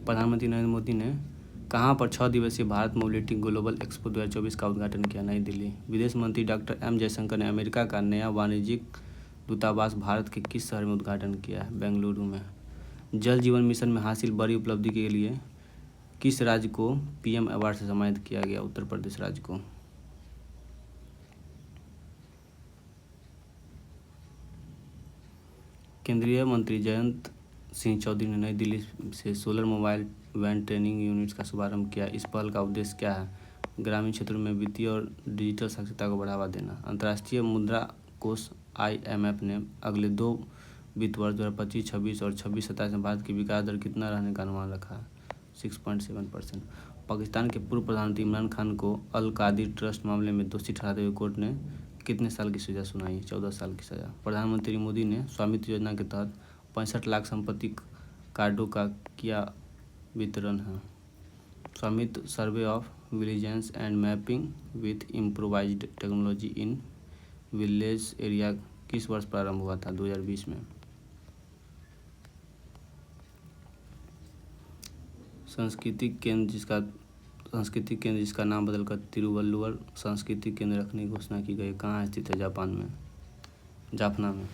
प्रधानमंत्री नरेंद्र मोदी ने कहाँ पर 6 दिवसीय भारत मोबिलिटी ग्लोबल एक्सपो 2024 का उद्घाटन किया? नई दिल्ली। विदेश मंत्री डॉक्टर M जयशंकर ने अमेरिका का नया वाणिज्यिक दूतावास भारत के किस शहर में उद्घाटन किया है? बेंगलुरु में। जल जीवन मिशन में हासिल बड़ी उपलब्धि के लिए किस राज्य को पीएम अवार्ड से सम्मानित किया गया? उत्तर प्रदेश राज्य को। केंद्रीय मंत्री जयंत सिंह चौधरी ने नई दिल्ली से solar mobile van training units का शुभारंभ किया। इस पहल का उद्देश्य क्या है? ग्रामीण क्षेत्रों में वित्तीय और डिजिटल साक्षरता को बढ़ावा देना। अंतर्राष्ट्रीय मुद्रा कोष IMF ने अगले 2 वित्त वर्ष 2025-26 और 26-27 में भारत की विकास दर कितना रहने का अनुमान रखा है? 6.7%। पाकिस्तान के पूर्व प्रधानमंत्री इमरान खान को अल कादिर ट्रस्ट मामले में दोषी ठहराते हुए कोर्ट ने कितने साल की सज़ा सुनाई? 14 साल की सज़ा। प्रधानमंत्री मोदी ने स्वामित्व योजना के तहत 65 लाख संपत्ति कार्डों का किया वितरण है। स्वामित्व survey of villages and mapping with improvised technology in village area किस वर्ष प्रारंभ हुआ था? 2020 में। सांस्कृतिक केंद्र जिसका नाम बदलकर तिरुवल्लुवर सांस्कृतिक केंद्र रखने की घोषणा की गई, कहाँ स्थित है? जापान में, जाफना में।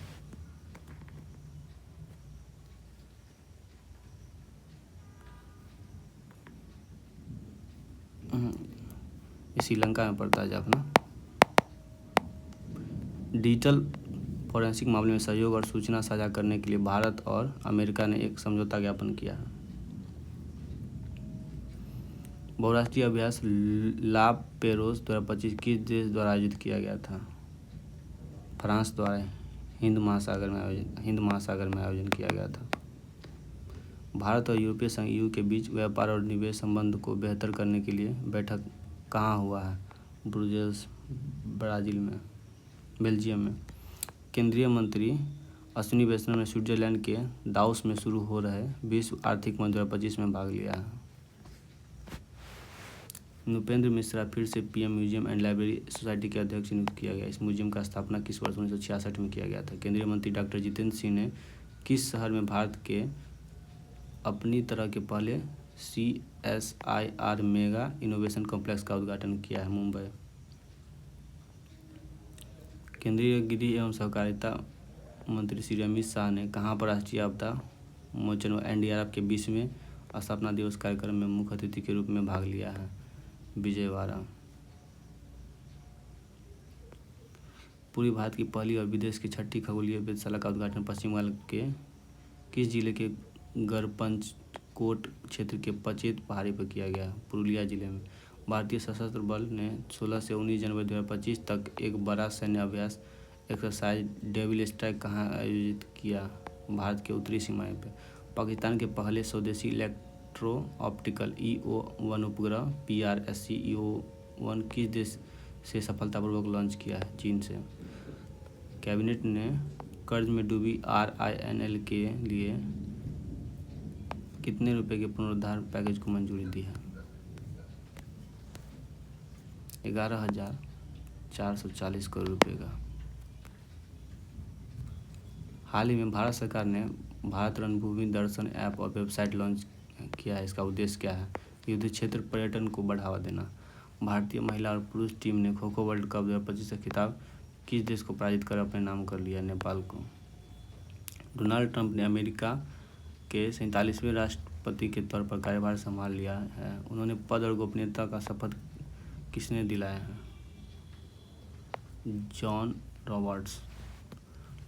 श्रीलंका में पड़ता है जाफना। डिजिटल फॉरेंसिक मामले में सहयोग और सूचना साझा करने के लिए भारत और अमेरिका ने एक समझौता ज्ञापन किया है। बहुराष्ट्रीय अभ्यास ला पेरोस 2025 किस देश द्वारा आयोजित किया गया था? फ्रांस द्वारा हिंद महासागर में आयोजन किया गया था। भारत और यूरोपीय संघ EU के बीच व्यापार और निवेश संबंध को बेहतर करने के लिए बैठक कहाँ हुआ है? ब्रुसेल्स, बेल्जियम में। केंद्रीय मंत्री अश्विनी वैष्णव ने स्विट्जरलैंड के दावोस में शुरू हो रहे विश्व आर्थिक मंच 2025 में भाग लिया है। नृपेंद्र मिश्रा फिर से PM museum and library society के अध्यक्ष नियुक्त किया गया। इस म्यूजियम का स्थापना किस वर्ष 1966 में किया गया था? केंद्रीय मंत्री डॉक्टर जितेंद्र सिंह ने किस शहर में भारत के अपनी तरह के पहले CSIR मेगा इनोवेशन कॉम्प्लेक्स का उद्घाटन किया है? मुंबई। केंद्रीय गृह एवं सहकारिता मंत्री श्री अमित शाह ने कहाँ पर राष्ट्रीय आपदा मोचन NDRF के 20वें स्थापना दिवस कार्यक्रम में मुख्य अतिथि के रूप में भाग लिया है? विजयवाड़ा। पूर्वी भारत की पहली और विदेश की 6ठी खगोलीय वेधशाला का उद्घाटन पश्चिम बंगाल के किस जिले के गढ़पंचकोट क्षेत्र के पचेत पहाड़ी पर किया गया? पुरुलिया जिले में। भारतीय सशस्त्र बल ने 16 से 19 जनवरी 2025 तक एक बड़ा सैन्य अभ्यास एक्सरसाइज डेविल स्ट्राइक कहाँ आयोजित किया? भारत के उत्तरी सीमाएं पर। पाकिस्तान के पहले स्वदेशी इलेक्ट्रो ऑप्टिकल EO-1 उपग्रह PRSC EO-1 किस देश से सफलतापूर्वक लॉन्च किया है? चीन से। कैबिनेट ने कर्ज में डूबी RINL के लिए कितने रुपए के पुनरुद्धार पैकेज को मंजूरी दी है? 11,440 करोड़ रुपए का। हाल ही में भारत सरकार ने भारत रणभूमि दर्शन ऐप और वेबसाइट लॉन्च किया है। इसका उद्देश्य क्या है? युद्ध क्षेत्र पर्यटन को बढ़ावा देना। भारतीय महिला और पुरुष टीम ने खो खो वर्ल्ड कप 2025 का खिताब किस देश को पराजित कर अपने नाम कर लिया? नेपाल को। डोनाल्ड ट्रंप ने अमेरिका के 47वें राष्ट्रपति के तौर पर कार्यभार संभाल लिया है। उन्होंने पद और गोपनीयता का शपथ किसने दिलाया है? John Roberts.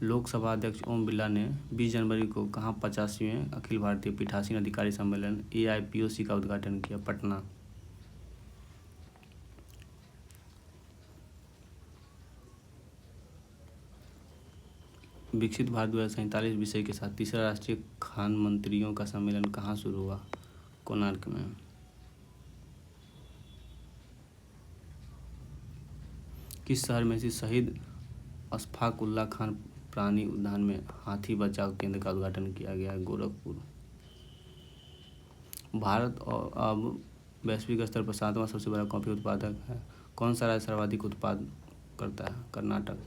लोकसभा अध्यक्ष ओम बिरला ने 20 जनवरी को कहाँ 50वें अखिल भारतीय पीठासीन अधिकारी सम्मेलन AIPOC का उद्घाटन किया? पटना। विकसित भारत 2047 विषय के साथ तीसरा राष्ट्रीय खान मंत्रियों का सम्मेलन कहाँ शुरू हुआ? कोणार्क में। किस शहर में स्थित शहीद अशफाक उल्लाह खान प्राणी उद्यान में हाथी बचाव केंद्र का उद्घाटन किया गया? गोरखपुर। भारत अब वैश्विक स्तर पर 7वां सबसे बड़ा कॉफी उत्पादक है। कौन सा राज्य सर्वाधिक उत्पादन करता है? कर्नाटक।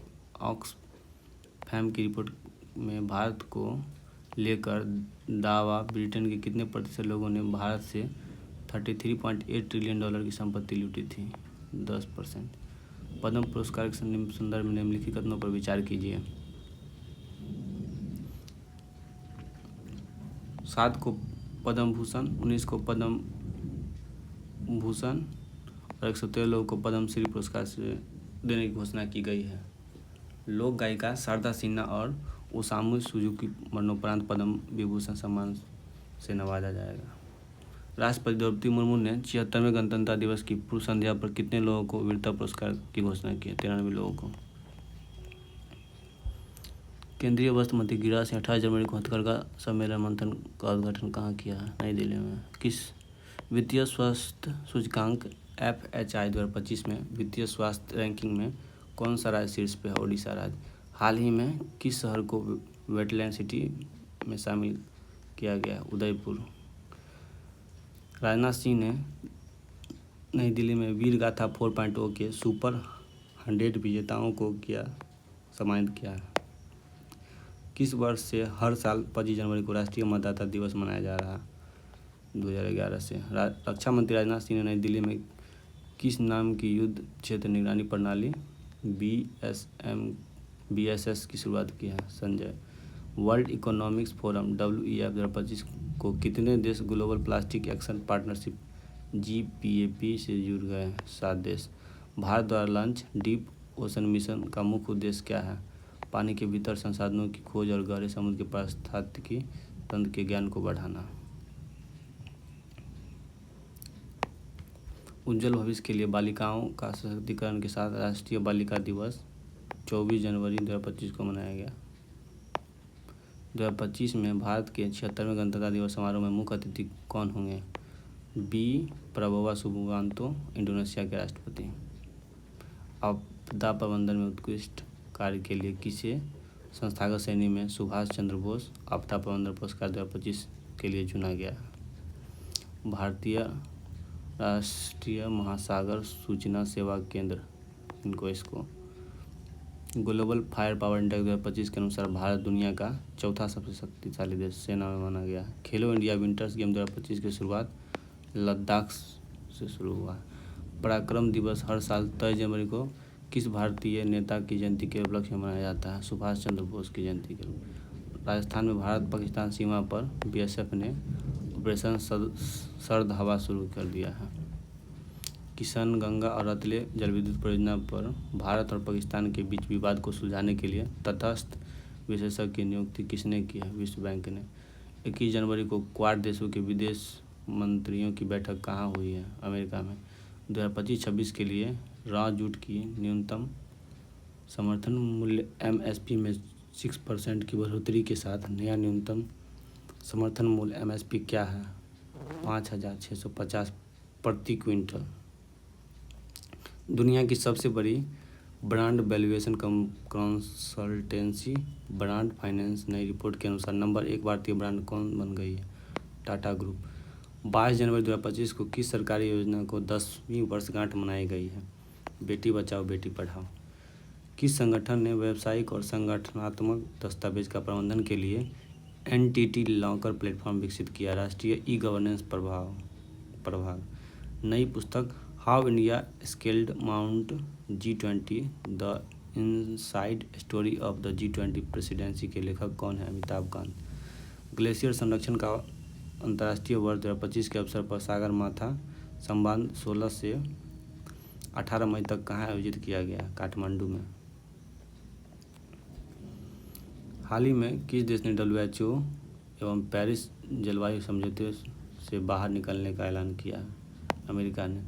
ऑक्सफैम की रिपोर्ट में भारत को लेकर दावा ब्रिटेन के कितने प्रतिशत लोगों ने भारत से $33.8 ट्रिलियन की संपत्ति लूटी थी? 10%। पद्म पुरस्कार के संदर्भ में निम्नलिखित कथनों पर विचार कीजिए। 7 को पद्म भूषण, 19 को पद्म भूषण और 113 लोगों को पद्मश्री पुरस्कार से देने की घोषणा की गई है। लोक गायिका शारदा सिन्हा और ओसामू सुजुकी मरणोपरांत पद्म विभूषण सम्मान से नवाजा जाएगा। राष्ट्रपति द्रौपदी मुर्मू ने 76वें गणतंत्र दिवस की पूर्व संध्या पर कितने लोगों को वीरता पुरस्कार की घोषणा की है? 93 लोगों को। केंद्रीय वस्त्र मंत्री गिरिराज सिंह 28 जनवरी को हथकरघा सम्मेलन मंथन का उद्घाटन कहाँ किया है? नई दिल्ली में। किस वित्तीय स्वास्थ्य सूचकांक FHI 2025 में वित्तीय स्वास्थ्य रैंकिंग में कौन सा राज्य शीर्ष पे है? ओडिशा राज्य। हाल ही में किस शहर को वेटलैंड सिटी में शामिल किया गया? उदयपुर। राजनाथ सिंह ने नई दिल्ली में वीर गाथा 4.0 के सुपर 100 विजेताओं को सम्मानित किया है। किस वर्ष से हर साल 25 जनवरी को राष्ट्रीय मतदाता दिवस मनाया जा रहा है? 2011 से। रक्षा मंत्री राजनाथ सिंह ने नई दिल्ली में किस नाम की युद्ध क्षेत्र निगरानी प्रणाली BSS की शुरुआत की है? Sanjay. World economics forum WEF 2025 को कितने देश global plastic action partnership GPAP से जुड़ गए? 7 देश। भारत द्वारा लॉन्च डीप ओशन मिशन का मुख्य उद्देश्य क्या है? पानी के भीतर संसाधनों की खोज और गहरे समुद्र के पारिस्थितिकी तंत्र के ज्ञान को बढ़ाना। उज्ज्वल भविष्य के लिए बालिकाओं का सशक्तिकरण के साथ राष्ट्रीय बालिका दिवस 24 जनवरी 2025 को मनाया गया। 2025 में भारत के 76वें गणतंत्र दिवस समारोह में मुख्य अतिथि कौन होंगे? प्रबोवा सुबियांतो, इंडोनेशिया के राष्ट्रपति। आपदा प्रबंधन में उत्कृष्ट कार्य के लिए किसे संस्थागत श्रेणी में सुभाष चंद्र बोस आपदा प्रबंधन पुरस्कार 2025 के लिए चुना गया? भारतीय राष्ट्रीय महासागर सूचना सेवा केंद्र इसको। ग्लोबल फायर पावर इंडेक्स 2025 के अनुसार भारत दुनिया का चौथा सबसे शक्तिशाली देश सेना में माना गया। खेलो इंडिया विंटर्स गेम 2025 की शुरुआत लद्दाख से शुरू हुआ। पराक्रम दिवस हर साल 23 जनवरी को किस भारतीय नेता की जयंती के उपलक्ष्य में मनाया जाता है? सुभाष चंद्र बोस की जयंती के रूप। राजस्थान में भारत पाकिस्तान सीमा पर BSF ने ऑपरेशन सर्द हवा शुरू कर दिया है। किशन गंगा और रतले जल विद्युत परियोजना पर भारत और पाकिस्तान के बीच विवाद को सुलझाने के लिए तटस्थ विशेषज्ञ की नियुक्ति किसने की है? विश्व बैंक ने। 21 जनवरी को क्वाड देशों के विदेश मंत्रियों की बैठक कहाँ हुई है? अमेरिका में। 2025-26 के लिए रॉ जूट की न्यूनतम समर्थन मूल्य MSP में 6% की बढ़ोतरी के साथ नया न्यूनतम समर्थन मूल्य MSP क्या है? 5,650 प्रति क्विंटल। दुनिया की सबसे बड़ी brand valuation consultancy brand finance नई रिपोर्ट के अनुसार नंबर 1 भारतीय ब्रांड कौन बन गई है? टाटा ग्रुप। 22 जनवरी 2025 को किस सरकारी योजना को 10वीं वर्षगांठ मनाई गई है? बेटी बचाओ बेटी पढ़ाओ। किस संगठन ने व्यावसायिक और संगठनात्मक दस्तावेज का प्रबंधन के लिए NTT लॉकर प्लेटफॉर्म विकसित किया? राष्ट्रीय ई-गवर्नेंस प्रभाग। नई पुस्तक how India scaled mount G20 the inside story of the G20 presidency के लेखक कौन है? अमिताभ कांत। ग्लेशियर संरक्षण का अंतर्राष्ट्रीय वर्ष 2025 के अवसर पर सागर माथा संवाद 16 से 18 मई तक कहाँ आयोजित किया गया? काठमांडू में। हाल ही में किस देश ने WHO एवं पेरिस जलवायु समझौते से बाहर निकलने का ऐलान किया है? अमेरिका ने।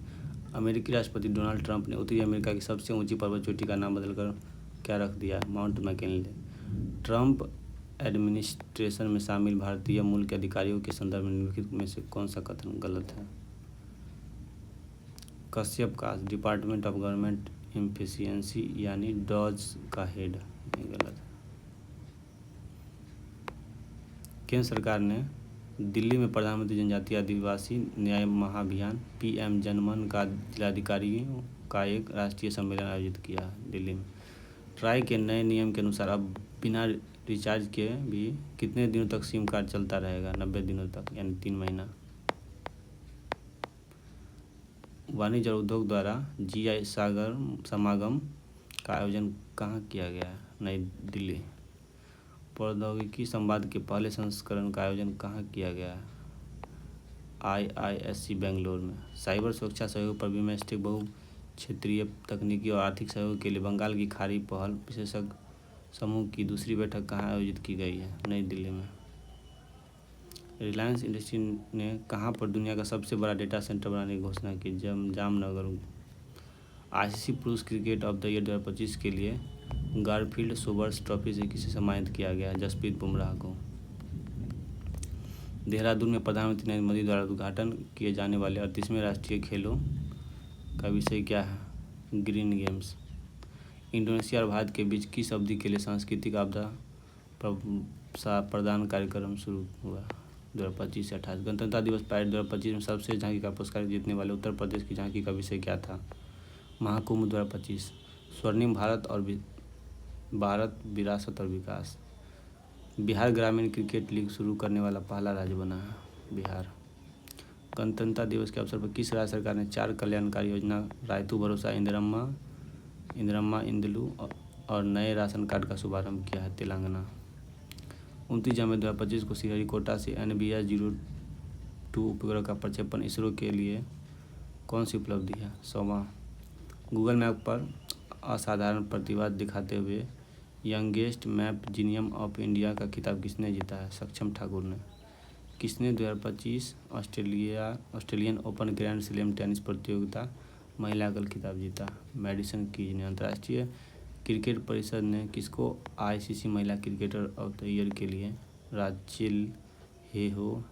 अमेरिकी राष्ट्रपति डोनाल्ड ट्रंप ने उत्तरी अमेरिका की सबसे ऊंची पर्वत चोटी का नाम बदलकर क्या रख दिया? Mount McKinley. ट्रंप एडमिनिस्ट्रेशन में शामिल भारतीय मूल के अधिकारियों के संदर्भ में निम्नलिखित में से कौन सा कथन गलत है? कश्यप का डिपार्टमेंट ऑफ गवर्नमेंट एफिशिएंसी यानी डॉज का हेड, ये गलत है। केंद्र सरकार ने दिल्ली में प्रधानमंत्री जनजातीय आदिवासी न्याय महाअभियान PM जनमन का जिलाधिकारियों का एक राष्ट्रीय सम्मेलन आयोजित किया है दिल्ली में। ट्राई के नए नियम के अनुसार अब बिना रिचार्ज के भी कितने दिनों तक सिम कार्ड चलता रहेगा? 90 दिनों तक, यानी 3 महीना। वाणिज्य और उद्योग द्वारा GI सागर समागम का आयोजन कहाँ किया गया है? नई दिल्ली। प्रौद्योगिकी संवाद के पहले संस्करण का आयोजन कहाँ किया गया है? IISc बेंगलोर में। साइबर सुरक्षा सहयोग पर बिम्स्टेक बहु क्षेत्रीय तकनीकी और आर्थिक सहयोग के लिए बंगाल की खाड़ी पहल विशेषज्ञ समूह की दूसरी बैठक कहाँ आयोजित की गई है? नई दिल्ली में। रिलायंस इंडस्ट्री ने कहाँ पर दुनिया का सबसे बड़ा डेटा सेंटर बनाने की घोषणा की? जामनगर। ICC पुरुष क्रिकेट ऑफ द ईयर 2025 के लिए गारफील्ड सोबर्स ट्रॉफी से किसे सम्मानित किया गया? जसप्रीत बुमराह को। देहरादून में प्रधानमंत्री नरेंद्र मोदी द्वारा उद्घाटन किए जाने वाले 38वें राष्ट्रीय खेलों का विषय क्या है? Green games. इंडोनेशिया और भारत के बीच किस अवधि के लिए सांस्कृतिक आपदा प्रदान कार्यक्रम शुरू हुआ? 2025 से 28। गणतंत्र दिवस परेड 2025 में सर्वश्रेष्ठ झांकी का पुरस्कार जीतने वाले उत्तर प्रदेश की झांकी का विषय क्या था? महाकुंभ 2025। स्वर्णिम भारत विरासत और विकास। बिहार ग्रामीण क्रिकेट लीग शुरू करने वाला पहला राज्य बना है बिहार। गणतंत्र दिवस के अवसर पर किस राज्य सरकार ने 4 कल्याणकारी योजना रायतू भरोसा, इंदिरम्मा इंदलू और नए राशन कार्ड का शुभारंभ किया है? तेलंगाना। 29 जनवरी 2025 को श्रीहरिकोटा से NVS-02 उपग्रह का प्रक्षेपण इसरो के लिए कौन सी उपलब्धि है? 100वां। गूगल मैप पर असाधारण प्रतिभा दिखाते हुए यंगेस्ट मैप जीनियम ऑफ इंडिया का खिताब किसने जीता है? सक्षम ठाकुर ने। किसने 2025 Australian open grand slam tennis प्रतियोगिता महिला एकल खिताब जीता? मैडिसन कीज ने। अंतर्राष्ट्रीय क्रिकेट परिषद ने किसको ICC महिला क्रिकेटर ऑफ द ईयर के लिए राचेल हेहो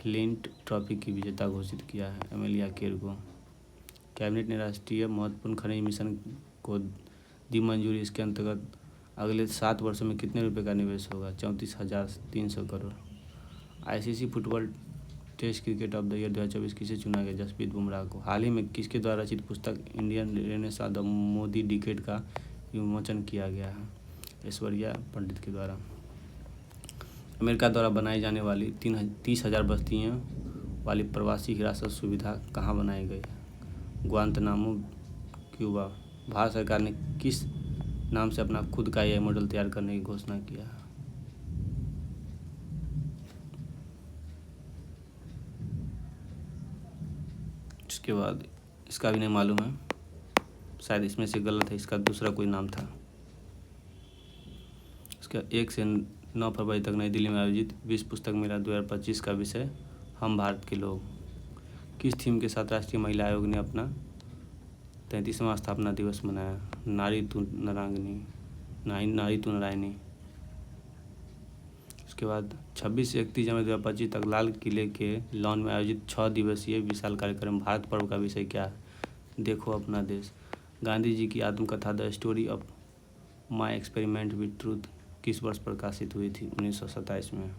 फ्लिंट ट्रॉफी की विजेता घोषित किया है? एमेलिया केर को। कैबिनेट ने राष्ट्रीय महत्वपूर्ण खनिज मिशन को दी मंजूरी। इसके अंतर्गत अगले 7 वर्षों में कितने रुपए का निवेश होगा? 34,300 crore. ICC football test cricket of the year 2024 किसे चुना गया? जसप्रीत बुमराह को। हाल ही में किसके द्वारा रचित पुस्तक Indian renaissance the Modi decade का विमोचन किया गया है? ऐश्वर्या पंडित के द्वारा। अमेरिका द्वारा बनाई जाने वाली 30,000 बस्तियों वाली प्रवासी हिरासत सुविधा कहाँ बनाई गई है? ग्वांतनामो, क्यूबा। भारत सरकार ने किस नाम से अपना खुद का AI मॉडल तैयार करने की घोषणा किया है? इसके बाद इसका भी नहीं मालूम है, शायद इसमें से गलत है, इसका दूसरा कोई नाम था। इसका 1 से 9 फरवरी तक नई दिल्ली में आयोजित विश्व पुस्तक मेला 2025 का विषय हम भारत के लोग। किस थीम के साथ राष्ट्रीय महिला आयोग ने अपना 33वां स्थापना दिवस मनाया? नारी तू नारायणी। उसके बाद 26 से 31 जनवरी 2025 तक लाल किले के लॉन में आयोजित 6 दिवसीय विशाल कार्यक्रम भारत पर्व का विषय क्या है? देखो अपना देश। गांधी जी की आत्मकथा the story of my experiment with truth किस वर्ष प्रकाशित हुई थी? 1927 में।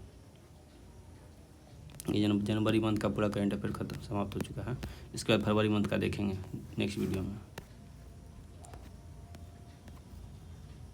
ये जनवरी मंथ का पूरा करंट अफेयर खत्म समाप्त हो चुका है। इसके बाद फरवरी मंथ का देखेंगे नेक्स्ट वीडियो में।